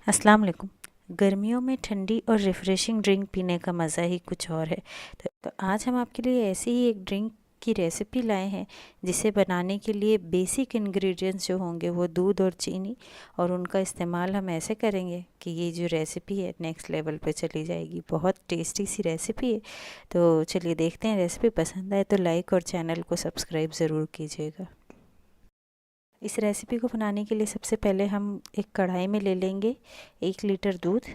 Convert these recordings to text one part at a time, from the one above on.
अस्सलाम वालेकुम। गर्मियों में ठंडी और रिफ़्रेशिंग ड्रिंक पीने का मज़ा ही कुछ और है। तो आज हम आपके लिए ऐसी ही एक ड्रिंक की रेसिपी लाए हैं जिसे बनाने के लिए बेसिक इंग्रेडिएंट्स जो होंगे वो दूध और चीनी, और उनका इस्तेमाल हम ऐसे करेंगे कि ये जो रेसिपी है नेक्स्ट लेवल पे चली जाएगी। बहुत टेस्टी सी रेसिपी है। तो चलिए देखते हैं, रेसिपी पसंद आए तो लाइक और चैनल को सब्सक्राइब ज़रूर कीजिएगा। इस रेसिपी को बनाने के लिए सबसे पहले हम एक कढ़ाई में ले लेंगे 1 लीटर दूध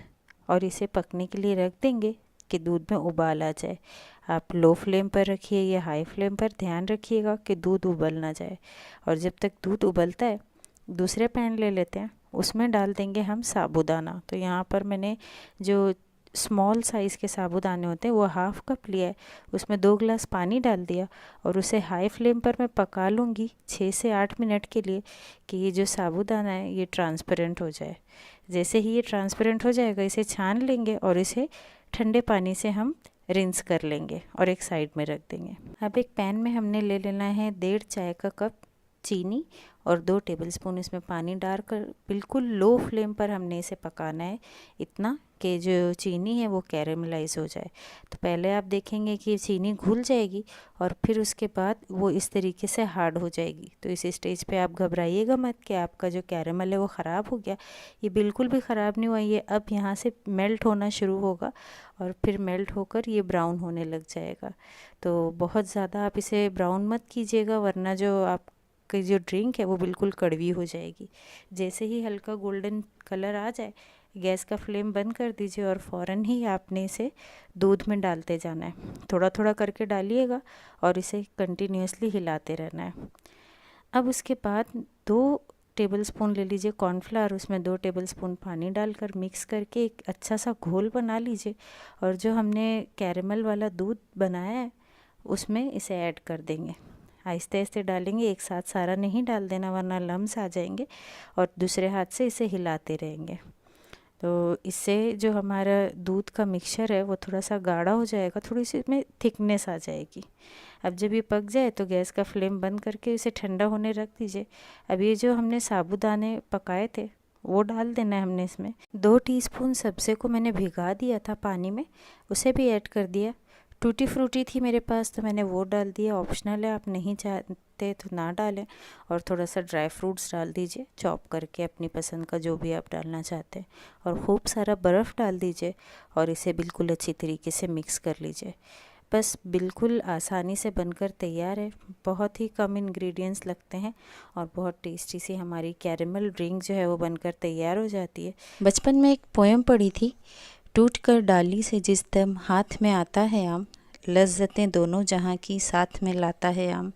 और इसे पकने के लिए रख देंगे कि दूध में उबाल आ जाए। आप लो फ्लेम पर रखिए या हाई फ्लेम पर, ध्यान रखिएगा कि दूध उबल ना जाए। और जब तक दूध उबलता है दूसरे पैन ले लेते हैं, उसमें डाल देंगे हम साबूदाना। तो यहाँ पर मैंने जो स्मॉल साइज़ के साबूदाने होते हैं वो हाफ़ कप लिया है, उसमें 2 गिलास पानी डाल दिया और उसे हाई फ्लेम पर मैं पका लूँगी 6 से 8 मिनट के लिए कि ये जो साबूदाना है ये ट्रांसपेरेंट हो जाए। जैसे ही ये ट्रांसपेरेंट हो जाएगा इसे छान लेंगे और इसे ठंडे पानी से हम रिंस कर लेंगे और एक साइड में रख देंगे। अब एक पैन में हमने ले लेना है 1.5 चाय का कप चीनी और 2 टेबलस्पून इसमें पानी डालकर बिल्कुल लो फ्लेम पर हमने इसे पकाना है, इतना कि जो चीनी है वो कैरेमलाइज हो जाए। तो पहले आप देखेंगे कि चीनी घुल जाएगी और फिर उसके बाद वो इस तरीके से हार्ड हो जाएगी। तो इस स्टेज पे आप घबराइएगा मत कि आपका जो कैरेमल है वो ख़राब हो गया। ये बिल्कुल भी ख़राब नहीं हुआ, ये अब यहाँ से मेल्ट होना शुरू होगा और फिर मेल्ट होकर ये ब्राउन होने लग जाएगा। तो बहुत ज़्यादा आप इसे ब्राउन मत कीजिएगा, वरना जो आप की जो ड्रिंक है वो बिल्कुल कड़वी हो जाएगी। जैसे ही हल्का गोल्डन कलर आ जाए गैस का फ्लेम बंद कर दीजिए और फ़ौरन ही आपने इसे दूध में डालते जाना है। थोड़ा थोड़ा करके डालिएगा और इसे कंटिन्यूसली हिलाते रहना है। अब उसके बाद 2 टेबलस्पून ले लीजिए कॉर्नफ्लावर, उसमें 2 टेबलस्पून पानी डालकर मिक्स करके एक अच्छा सा घोल बना लीजिए और जो हमने कैरेमल वाला दूध बनाया है उसमें इसे ऐड कर देंगे। आहिस्ते आहिस्ते डालेंगे, एक साथ सारा नहीं डाल देना वरना लम्स आ जाएंगे, और दूसरे हाथ से इसे हिलाते रहेंगे। तो इससे जो हमारा दूध का मिक्सचर है वो थोड़ा सा गाढ़ा हो जाएगा, थोड़ी सी इसमें थिकनेस आ जाएगी। अब जब ये पक जाए तो गैस का फ्लेम बंद करके इसे ठंडा होने रख दीजिए। अब ये जो हमने साबूदाने पकाए थे वो डाल देना है हमने इसमें। 2 टीस्पून सब्ज़े को मैंने भिगा दिया था पानी में, उसे भी ऐड कर दिया। टूटी फ्रूटी थी मेरे पास तो मैंने वो डाल दिया, ऑप्शनल है, आप नहीं चाहते तो ना डालें। और थोड़ा सा ड्राई फ्रूट्स डाल दीजिए चॉप करके, अपनी पसंद का जो भी आप डालना चाहते हैं। और खूब सारा बर्फ़ डाल दीजिए और इसे बिल्कुल अच्छी तरीके से मिक्स कर लीजिए। बस बिल्कुल आसानी से बनकर तैयार है। बहुत ही कम इंग्रेडिएंट्स लगते हैं और बहुत टेस्टी सी हमारी कैरेमल ड्रिंक जो है वो बनकर तैयार हो जाती है। बचपन में एक पोएम पढ़ी थी, टूट कर डाली से जिस दम हाथ में आता है आम, लज्जतें दोनों जहाँ की साथ में लाता है आम।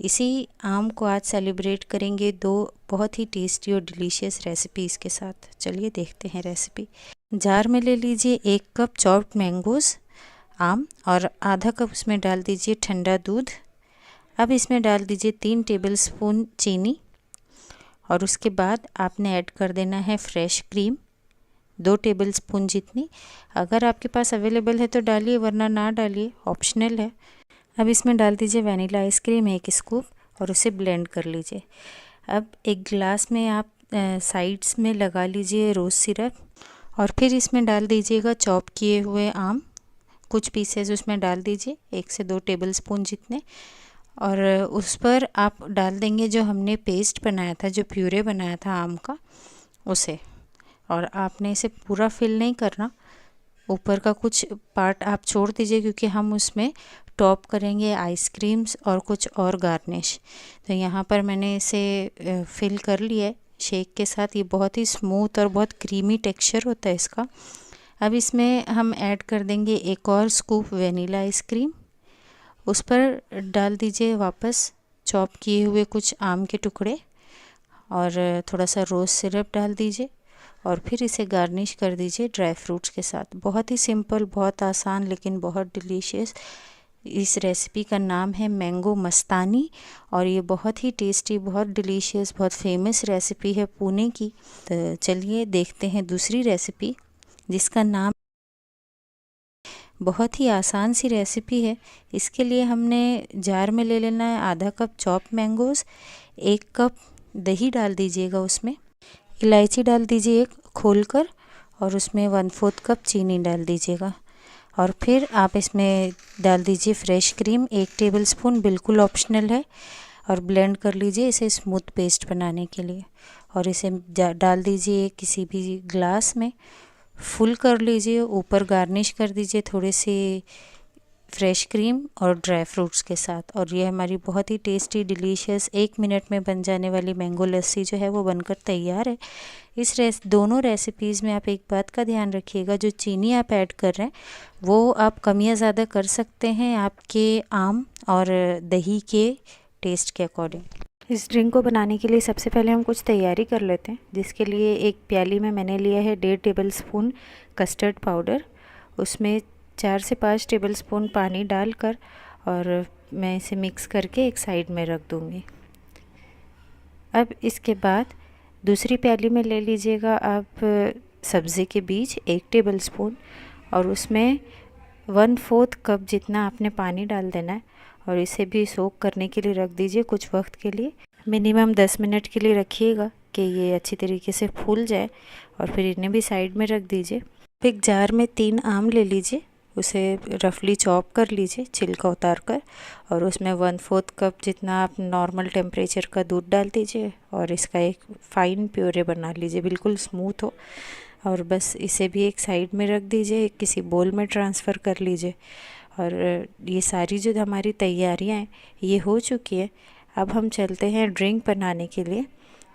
इसी आम को आज सेलिब्रेट करेंगे 2 बहुत ही टेस्टी और डिलीशियस रेसिपीज़ के साथ। चलिए देखते हैं रेसिपी। जार में ले लीजिए 1 कप चॉप्ड मैंगोज़ आम और आधा कप उसमें डाल दीजिए ठंडा दूध। अब इसमें डाल दीजिए 3 टेबलस्पून चीनी और उसके बाद आपने ऐड कर देना है फ्रेश क्रीम 2 टेबलस्पून जितनी। अगर आपके पास अवेलेबल है तो डालिए, वरना ना डालिए, ऑप्शनल है। अब इसमें डाल दीजिए वनीला आइसक्रीम 1 स्कूप और उसे ब्लेंड कर लीजिए। अब एक गिलास में आप साइड्स में लगा लीजिए रोज़ सिरप और फिर इसमें डाल दीजिएगा चॉप किए हुए आम, कुछ पीसेस उसमें डाल दीजिए 1 से 2 टेबलस्पून जितने। और उस पर आप डाल देंगे जो हमने पेस्ट बनाया था, जो प्यूरे बनाया था आम का, उसे। और आपने इसे पूरा फिल नहीं करना, ऊपर का कुछ पार्ट आप छोड़ दीजिए क्योंकि हम उसमें टॉप करेंगे आइसक्रीम्स और कुछ और गार्निश। तो यहाँ पर मैंने इसे फिल कर लिया है शेक के साथ। ये बहुत ही स्मूथ और बहुत क्रीमी टेक्सचर होता है इसका। अब इसमें हम ऐड कर देंगे 1 और स्कूप वनीला आइसक्रीम, उस पर डाल दीजिए वापस चॉप किए हुए कुछ आम के टुकड़े और थोड़ा सा रोज़ सिरप डाल दीजिए और फिर इसे गार्निश कर दीजिए ड्राई फ्रूट्स के साथ। बहुत ही सिंपल, बहुत आसान, लेकिन बहुत डिलीशियस। इस रेसिपी का नाम है मैंगो मस्तानी और ये बहुत ही टेस्टी, बहुत डिलीशियस, बहुत फेमस रेसिपी है पुणे की। तो चलिए देखते हैं दूसरी रेसिपी जिसका नाम, बहुत ही आसान सी रेसिपी है। इसके लिए हमने जार में ले लेना है आधा कप चॉप मैंगोज़, 1 कप दही डाल दीजिएगा उसमें, इलायची डाल दीजिए एक खोलकर, और उसमें 1/4 कप चीनी डाल दीजिएगा। और फिर आप इसमें डाल दीजिए फ्रेश क्रीम 1 टेबलस्पून, बिल्कुल ऑप्शनल है। और ब्लेंड कर लीजिए इसे स्मूथ पेस्ट बनाने के लिए। और इसे डाल दीजिए किसी भी ग्लास में, फुल कर लीजिए, ऊपर गार्निश कर दीजिए थोड़े से फ्रेश क्रीम और ड्राई फ्रूट्स के साथ। और ये हमारी बहुत ही टेस्टी डिलीशियस 1 मिनट में बन जाने वाली मैंगो लस्सी जो है वो बनकर तैयार है। इस दोनों रेसिपीज़ में आप एक बात का ध्यान रखिएगा, जो चीनी आप ऐड कर रहे हैं वो आप कम या ज़्यादा कर सकते हैं आपके आम और दही के टेस्ट के अकॉर्डिंग। इस ड्रिंक को बनाने के लिए सबसे पहले हम कुछ तैयारी कर लेते हैं, जिसके लिए एक प्याली में मैंने लिया है 1.5 टेबलस्पून कस्टर्ड पाउडर। उसमें 4 से 5 टेबलस्पून पानी डालकर और मैं इसे मिक्स करके एक साइड में रख दूँगी। अब इसके बाद दूसरी प्याली में ले लीजिएगा आप सब्ज़ी के बीज 1 टेबलस्पून, और उसमें 1/4 कप जितना आपने पानी डाल देना है। और इसे भी सोक करने के लिए रख दीजिए कुछ वक्त के लिए, मिनिमम 10 मिनट के लिए रखिएगा कि ये अच्छी तरीके से फूल जाए। और फिर इन्हें भी साइड में रख दीजिए। एक जार में 3 आम ले लीजिए, उसे रफली चॉप कर लीजिए छिलका उतार कर, और उसमें 1/4 कप जितना आप नॉर्मल टेम्परेचर का दूध डाल दीजिए और इसका एक फ़ाइन प्योरे बना लीजिए, बिल्कुल स्मूथ हो। और बस इसे भी एक साइड में रख दीजिए, किसी बोल में ट्रांसफ़र कर लीजिए। और ये सारी जो हमारी तैयारियां हैं ये हो चुकी है। अब हम चलते हैं ड्रिंक बनाने के लिए,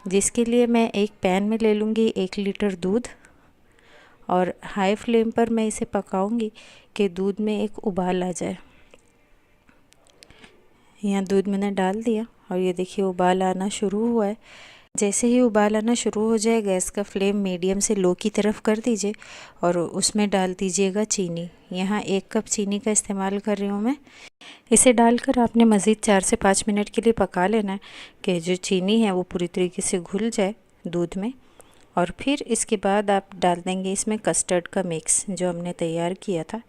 जिसके लिए मैं एक पैन में ले लूँगी 1 लीटर दूध, और हाई फ्लेम पर मैं इसे पकाऊंगी कि दूध में एक उबाल आ जाए। यहाँ दूध मैंने डाल दिया और ये देखिए उबाल आना शुरू हुआ है। जैसे ही उबाल आना शुरू हो जाए गैस का फ्लेम मीडियम से लो की तरफ कर दीजिए और उसमें डाल दीजिएगा चीनी। यहाँ 1 कप चीनी का इस्तेमाल कर रही हूँ मैं। इसे डालकर आपने मज़ीद 4 से 5 मिनट के लिए पका लेना है कि जो चीनी है वो पूरी तरीके से घुल जाए दूध में। और फिर इसके बाद आप डाल देंगे इसमें कस्टर्ड का मिक्स जो हमने तैयार किया था।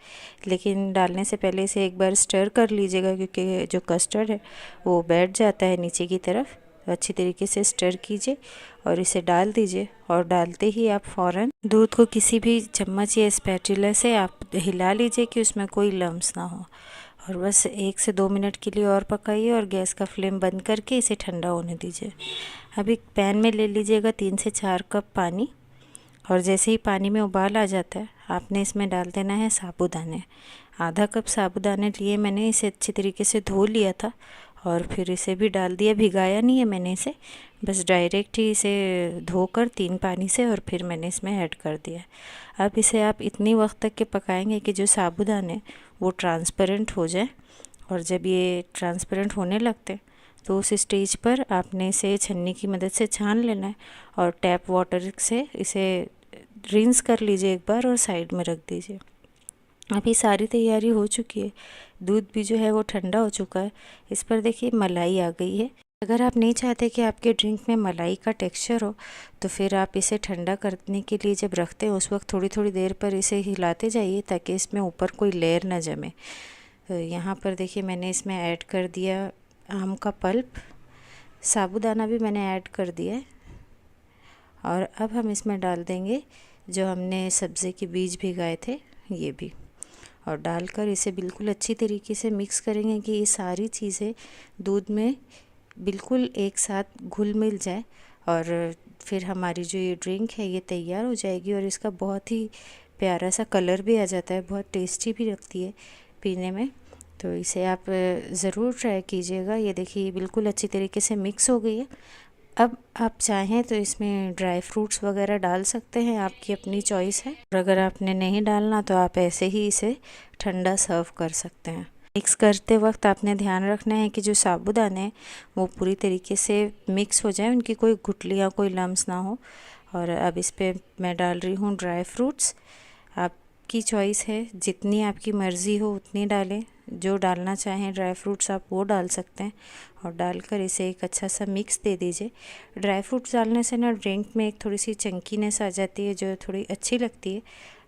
लेकिन डालने से पहले इसे एक बार स्टर कर लीजिएगा, क्योंकि जो कस्टर्ड है वो बैठ जाता है नीचे की तरफ। अच्छी तरीके से स्टर कीजिए और इसे डाल दीजिए। और डालते ही आप फ़ौरन दूध को किसी भी चम्मच या स्पैचुला से आप हिला लीजिए कि उसमें कोई लम्स ना हो। और बस 1 से 2 मिनट के लिए और पकाइए और गैस का फ्लेम बंद करके इसे ठंडा होने दीजिए। अब एक पैन में ले लीजिएगा 3 से 4 कप पानी, और जैसे ही पानी में उबाल आ जाता है आपने इसमें डाल देना है साबूदाने। आधा कप साबूदाने लिए मैंने, इसे अच्छी तरीके से धो लिया था और फिर इसे भी डाल दिया। भिगाया नहीं है मैंने इसे, बस डायरेक्ट ही इसे धोकर 3 पानी से और फिर मैंने इसमें ऐड कर दिया। अब इसे आप इतनी वक्त तक के पकाएंगे कि जो साबूदाने वो ट्रांसपेरेंट हो जाए। और जब ये ट्रांसपेरेंट होने लगते तो उस स्टेज पर आपने इसे छन्नी की मदद से छान लेना है और टैप वाटर से इसे रिंस कर लीजिए एक बार और साइड में रख दीजिए। अभी सारी तैयारी हो चुकी है, दूध भी जो है वो ठंडा हो चुका है। इस पर देखिए मलाई आ गई है। अगर आप नहीं चाहते कि आपके ड्रिंक में मलाई का टेक्सचर हो तो फिर आप इसे ठंडा करने के लिए जब रखते हैं उस वक्त थोड़ी थोड़ी देर पर इसे हिलाते जाइए ताकि इसमें ऊपर कोई लेयर ना जमे। तो यहाँ पर देखिए मैंने इसमें ऐड कर दिया आम का पल्प, साबूदाना भी मैंने ऐड कर दिया है। और अब हम इसमें डाल देंगे जो हमने सब्ज़ी के बीज भिगाए थे ये भी, और डालकर इसे बिल्कुल अच्छी तरीके से मिक्स करेंगे कि ये सारी चीज़ें दूध में बिल्कुल एक साथ घुल मिल जाए। और फिर हमारी जो ये ड्रिंक है ये तैयार हो जाएगी और इसका बहुत ही प्यारा सा कलर भी आ जाता है, बहुत टेस्टी भी लगती है पीने में। तो इसे आप ज़रूर ट्राई कीजिएगा। ये देखिए बिल्कुल अच्छी तरीके से मिक्स हो गई है। अब आप चाहें तो इसमें ड्राई फ्रूट्स वगैरह डाल सकते हैं, आपकी अपनी चॉइस है। और अगर आपने नहीं डालना तो आप ऐसे ही इसे ठंडा सर्व कर सकते हैं। मिक्स करते वक्त आपने ध्यान रखना है कि जो साबूदाने हैं वो पूरी तरीके से मिक्स हो जाए, उनकी कोई गुठलियाँ कोई लम्स ना हो। और अब इस पर मैं डाल रही हूँ ड्राई फ्रूट्स। आपकी चॉइस है, जितनी आपकी मर्ज़ी हो उतनी डालें, जो डालना चाहें ड्राई फ्रूट्स आप वो डाल सकते हैं। और डालकर इसे एक अच्छा सा मिक्स दे दीजिए। ड्राई फ्रूट्स डालने से ना ड्रिंक में एक थोड़ी सी चंकीनेस आ जाती है जो थोड़ी अच्छी लगती है।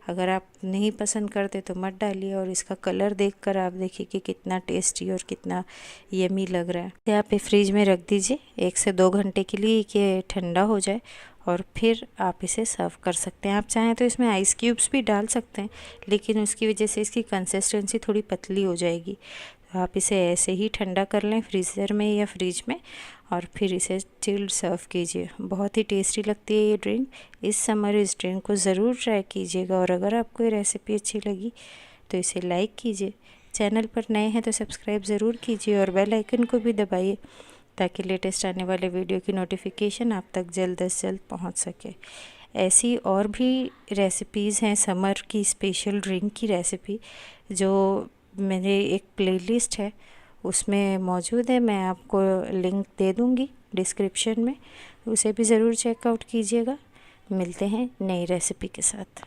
अगर आप नहीं पसंद करते तो मत डालिए। और इसका कलर देखकर आप देखिए कि कितना टेस्टी और कितना यमी लग रहा है। इसे आप फ्रिज में रख दीजिए 1 से 2 घंटे के लिए कि ठंडा हो जाए और फिर आप इसे सर्व कर सकते हैं। आप चाहें तो इसमें आइस क्यूब्स भी डाल सकते हैं, लेकिन उसकी वजह से इसकी कंसिस्टेंसी थोड़ी पतली हो जाएगी। तो आप इसे ऐसे ही ठंडा कर लें फ्रीज़र में या फ्रिज में, और फिर इसे चिल्ड सर्व कीजिए। बहुत ही टेस्टी लगती है ये ड्रिंक। इस समर इस ड्रिंक को ज़रूर ट्राई कीजिएगा, और अगर आपको ये रेसिपी अच्छी लगी तो इसे लाइक कीजिए। चैनल पर नए हैं तो सब्सक्राइब ज़रूर कीजिए और बेल आइकन को भी दबाइए, ताकि लेटेस्ट आने वाले वीडियो की नोटिफिकेशन आप तक जल्द से जल्द पहुंच सके। ऐसी और भी रेसिपीज़ हैं समर की स्पेशल ड्रिंक की रेसिपी, जो मेरे एक प्लेलिस्ट है उसमें मौजूद है। मैं आपको लिंक दे दूँगी डिस्क्रिप्शन में, उसे भी ज़रूर चेकआउट कीजिएगा। मिलते हैं नई रेसिपी के साथ।